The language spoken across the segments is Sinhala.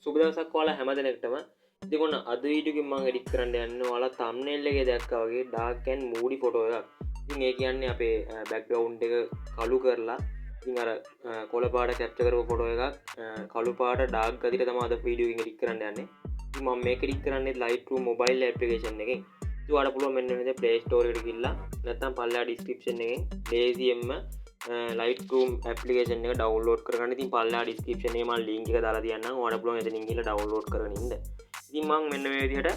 සුබ දවසක් ඔයාලා හැමදෙනෙක්ටම. ඉතින් ඔන්න අද වීඩියෝ එකෙන් මම එඩිට් කරන්න යන්නේ ඔයාලා thumbnail එකේ දැක්කා වගේ dark and moody photo එකක්. ඉතින් ඒ කියන්නේ අපේ background එක කළු කරලා ඉතින් අර කොළ පාට capture කරපු photo එකක් කළු පාට dark ගතියට තමයි අද වීඩියෝ එකෙන් එඩිට් කරන්න යන්නේ. ඉතින් මම මේක එඩිට් කරන්නේ Lightroom mobile application එකෙන්. ඉතින් ඔයාලා පුළුවන් මෙන්න මේ Play Store එකට ගිහිල්ලා නැත්නම් පල්ලා description එකෙන් lazyම Lightroom application එක download කරගන්න. ඉතින් පල්ලා description එකේ මම link එක දාලා තියන්නම්. ඔයාලා පුළුවන් එතනින් ගිහලා download කරගෙන ඉන්න. ඉතින් මම මෙන්න මේ විදිහට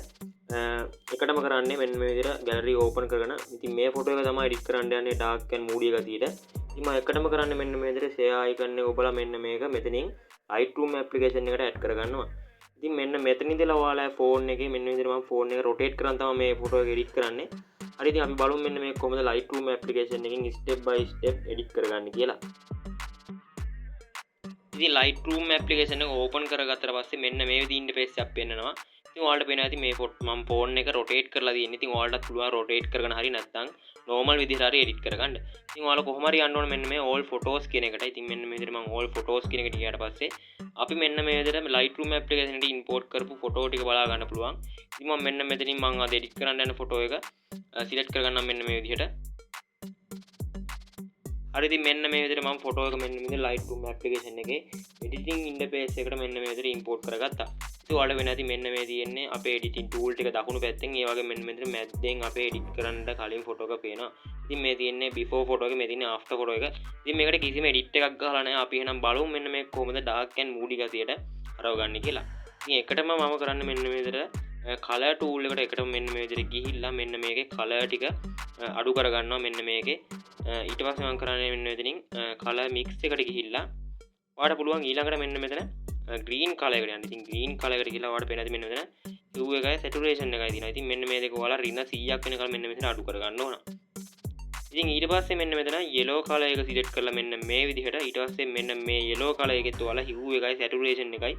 එකටම කරන්නේ මෙන්න මේ විදිහට gallery open කරගෙන. ඉතින් මේ photo එක තමයි edit කරන්න යන්නේ dark and moody ගතියට. ඉතින් මම එකටම කරන්නේ මෙන්න මේ විදිහට share icon එක ඔබලා මෙන්න මේක මෙතනින් Lightroom application එකට add කරගන්නවා. ඉතින් මෙන්න මෙතන ඉඳලා ඔයාලා phone එකේ මෙන්න විදිහට මම phone එක rotate කරන් තමයි මේ photo එක edit කරන්නේ. හරි ඉතින් අපි බලමු මෙන්න මේක කොහොමද Lightroom application එකෙන් step by step edit කරගන්නේ කියලා. ඉතින් Lightroom application එක open කරගත්තට පස්සේ මෙන්න මේ විදිහේ interface එකක් පෙන්නනවා. ඉතින් ඔයාලට පේනවා ඉතින් මේ මම phone එක rotate කරලා තියෙන්නේ. ඉතින් ඔයාලටත් පුළුවන් rotate කරගෙන හරි නැත්නම් normal විදිහට හරි edit කරගන්න. ඉතින් ඔයාලා කොහොම හරි යන්න ඕනේ මෙන්න මේ all photos කියන එකට. ඉතින් මෙන්න මේ විදිහට මම all photos කියන එකට ගියාට පස්සේ අපි මෙන්න මේ විදිහට Lightroom application එකට import කරපු photo ටික බලා ගන්න පුළුවන්. ඉතින් මම මෙන්න මෙතනින් මම අද edit කරන්න යන photo එක select කරගන්නම් මෙන්න මේ විදිහට. හරි ඉතින් මෙන්න මේ විදිහට මම photo එක මෙන්න මේ Lightroom application එකේ editing interface එකට මෙන්න මේ විදිහට import කරගත්තා. ඉතින් ඔයාලට වෙන ඇති මෙන්න මේ තියෙන්නේ අපේ editing tool ටික දකුණු පැත්තෙන් ඒ වගේ මෙන්න මෙතන මැද්දෙන් අපේ edit කරන්න කලින් photo එක පේනවා. ඉතින් මේ තියෙන්නේ before photo එක මේ තියෙන්නේ after photo එක. ඉතින් මේකට කිසිම edit එකක් ගහලා නැහැ. අපි එහෙනම් බලමු මෙන්න මේක කොහොමද dark and moody ගතියට හරවගන්නේ කියලා. ඉතින් එකටම මම කරන්නේ මෙන්න මේ විදිහට color tool එකට එකටම මෙන්න මේ විදිහට ගිහිල්ලා මෙන්න මේකේ color ටික අඩු කරගන්නවා මෙන්න මේකේ. ඊට පස්සේ මම කරන්නේ මෙන්න මෙතනින් color mix එකට ගිහිල්ලා ඔයාලට පුළුවන් ඊළඟට මෙන්න මෙතන green color එකට යන්න. ඉතින් green color එකට ගිහලා ඔයාලට පේනවා මෙන්න මෙතන hue එකයි saturation එකයි තියෙනවා. ඉතින් මෙන්න මේ දෙක ඔයාලා රින 100ක් වෙනකල් මෙන්න මෙතන අඩු කරගන්න ඕන. ඉතින් ඊට පස්සේ මෙන්න මෙතන yellow color එක select කරලා මෙන්න මේ විදිහට ඊට පස්සේ මෙන්න මේ yellow color එකෙත් ඔයාලා hue එකයි saturation එකයි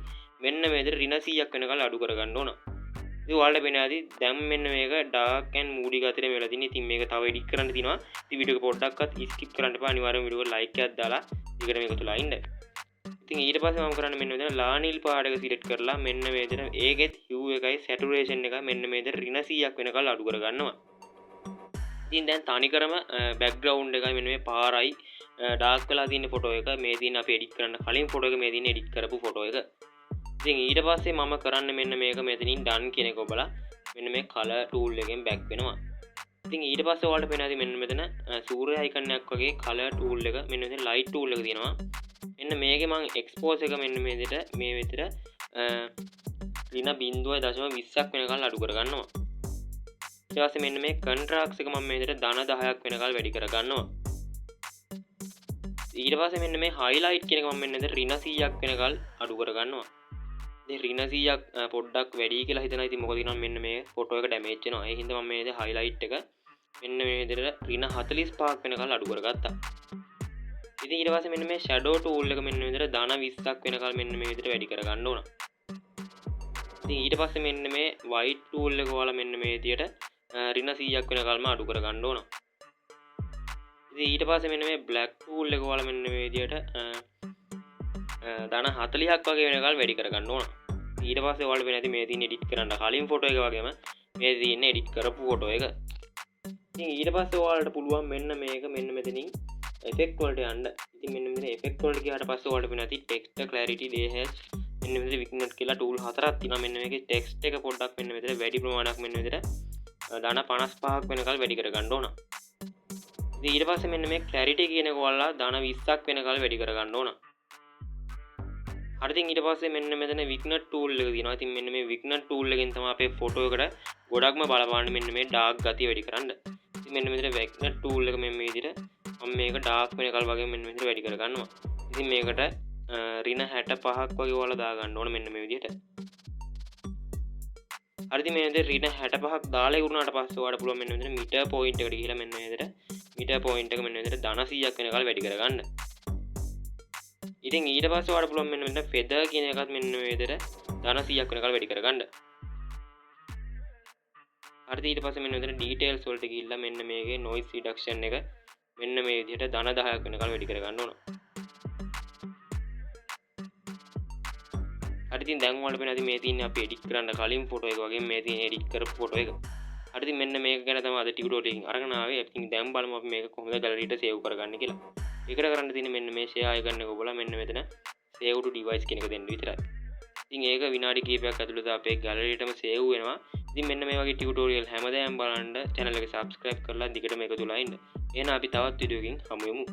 මෙන්න මේ විදිහට රින 100ක් වෙනකල් අඩු කරගන්න ඕන. ඉතින් ඔයාලට පේනවා දැන් මෙන්න මේක dark and moody ගතියට මෙලා තියෙනවා. ඉතින් මේක තව edit කරන්න තියෙනවා. ඉතින් වීඩියෝ එක පොඩ්ඩක්වත් skip කරන්න එපා. අනිවාර්යයෙන් වීඩියෝ එක like එකක් දාලා ඊකට මේක තුලා ඉන්න. ඉතින් ඊට පස්සේ මම කරන්නේ මෙන්න මෙතන ලානිල් පාට එක select කරලා මෙන්න මේ විදිහට ඒකෙත් hue එකයි saturation එකයි මෙන්න මේ විදිහට රින 100ක් වෙනකල් අඩු කරගන්නවා. ඉතින් දැන් තනිකරම background එකයි මෙන්න මේ පාරයි dark වෙලා තියෙන photo එක මේ තියෙන අපි edit කරන්න කලින් photo එක මේ තියෙන edit කරපු photo එක. ඉතින් ඊට පස්සේ මම කරන්නේ මෙන්න මේක මෙතනින් done කියන එක ඔබලා මෙන්න මේ color tool එකෙන් back වෙනවා. ඉතින් ඊට පස්සේ ඔයාලට පේනවා මෙන්න මෙතන සූර්ය icon එකක් වගේ color tool එක මෙන්න මෙතන light tool එක තියෙනවා. මෙන්න මේකේ මම expose එක මෙන්න මේ විදිහට මේ විදිහට රින 0.20ක් වෙනකල් අඩු කරගන්නවා. ඊට පස්සේ මෙන්න මේ contrast එක මම මේ විදිහට ධන 10ක් වෙනකල් වැඩි කරගන්නවා. ඊට පස්සේ මෙන්න මේ highlight කියන එක මම මෙන්න මෙතන රින 100ක් වෙනකල් අඩු කරගන්නවා. ඉතින් රින 100ක් පොඩ්ඩක් වැඩි කියලා හිතනවා. ඉතින් මොකද කියනවා මෙන්න මේ ෆොටෝ එක ඩැමේජ් වෙනවා. ඒ හින්දා මම මේ විදිහට highlight එක මෙන්න මේ විදිහට රින 45ක් වෙනකල් අඩු කරගත්තා. ඉතින් ඊට පස්සේ මෙන්න මේ shadow tool එක මෙන්න මේ විදිහට ධන 20ක් වෙනකල් මෙන්න මේ විදිහට වැඩි කරගන්න ඕන. ඉතින් ඊට පස්සේ මෙන්න මේ white tool එක ඔයාලා මෙන්න මේ විදිහට රින 100ක් වෙනකල්ම අඩු කරගන්න ඕන. ඉතින් ඊට පස්සේ මෙන්න මේ black tool එක ඔයාලා මෙන්න මේ විදිහට ධන 40ක් වගේ වෙනකල් වැඩි කරගන්න ඕන. ඊට පස්සේ ඔයාලට වෙන ඇති මේ තියෙන edit කරන්න කලින් photo එක වගේම මේ තියෙන edit කරපු photo එක. ඉතින් ඊට පස්සේ ඔයාලට පුළුවන් මෙන්න මේක මෙන්න මෙතනින් effect වලට යන්න. ඉතින් මෙන්න මෙතන effect වලට ගියාට පස්සේ ඔයාලට වෙන ඇති text clarity enhance මෙන්න මෙතන vignette කියලා tool හතරක් තියෙනවා. මෙන්න මේකේ text එක පොඩ්ඩක් මෙන්න මෙතන වැඩි ප්‍රමාණයක් මෙන්න මෙතන ධන 55ක් වෙනකල් වැඩි කරගන්න ඕන. ඉතින් ඊට පස්සේ මෙන්න මේ clarity කියන එක ඔයාලා ධන 20ක් වෙනකල් වැඩි කරගන්න ඕන. හරි ඉතින් ඊට පස්සේ මෙන්න මෙතන vignette tool එක තියෙනවා. ඉතින් මෙන්න මේ vignette tool එකෙන් තමයි අපේ photo එකට ගොඩක්ම බලපාන්නේ මෙන්න මේ dark ගතිය වැඩි කරන්න. ඉතින් මෙන්න මෙතන vignette tool එක මෙන්න මේ විදිහට මම මේක dark වෙනකල් වගේ මෙන්න මෙතන වැඩි කරගන්නවා. ඉතින් මේකට රින 65ක් වගේ ඔයාලා දා ගන්න ඕන මෙන්න මේ විදිහට. හරි ඉතින් මේ විදිහට රින 65ක් දාලා ඉවරනාට පස්සේ ඔයාලට පුළුවන් මෙන්න මෙතන meter point එකට ගිහිල්ලා මෙන්න මේ විදිහට meter point එක මෙන්න විදිහට ධන 100ක් වෙනකල් වැඩි කරගන්න. ඉතින් ඊට පස්සේ ඔයාලට පුළුවන් මෙන්න මෙතන feather කියන එකත් මෙන්න මේ විදිහට ධන 100ක් වෙනකල් වැඩි කරගන්න. හරි ඊට පස්සේ මෙන්න මෙතන details වලට ගිහිල්ලා මෙන්න මේකේ noise reduction එක මෙන්න මේ විදිහට ධන 10ක් වෙනකල් වැඩි කරගන්න ඕන. හරි ඉතින් දැන් ඔයාලට පේනවා මේ තියෙන්නේ අපි එඩිට් කරන්න කලින් ෆොටෝ එක වගේ මේ තියෙන එඩිට් කරපු ෆොටෝ එක. හරි ඉතින් මෙන්න මේක ගැන තමයි අද ටියුටෝරියල් එකකින් අරගෙන ආවේ. ඉතින් දැන් බලමු අපි මේක කොහොමද ගැලරියට සේව් කරගන්නේ කියලා. ඒකට කරන්න තියෙන්නේ මෙන්න මේ ෂෙයා අයිකන් එක ඔබලා මෙන්න මෙතන save to device කියන එක දෙන්න විතරයි. ඉතින් ඒක විනාඩි කිහිපයක් ඇතුළත අපේ ගැලරියටම සේව් වෙනවා. ඉතින් මෙන්න මේ වගේ ටියුටෝරියල් හැමදාම බලන්න channel එක subscribe කරලා දිගටම එකතුලා ඉන්න. එහෙනම් අපි තවත් වීඩියෝ එකකින් හමු වෙමු.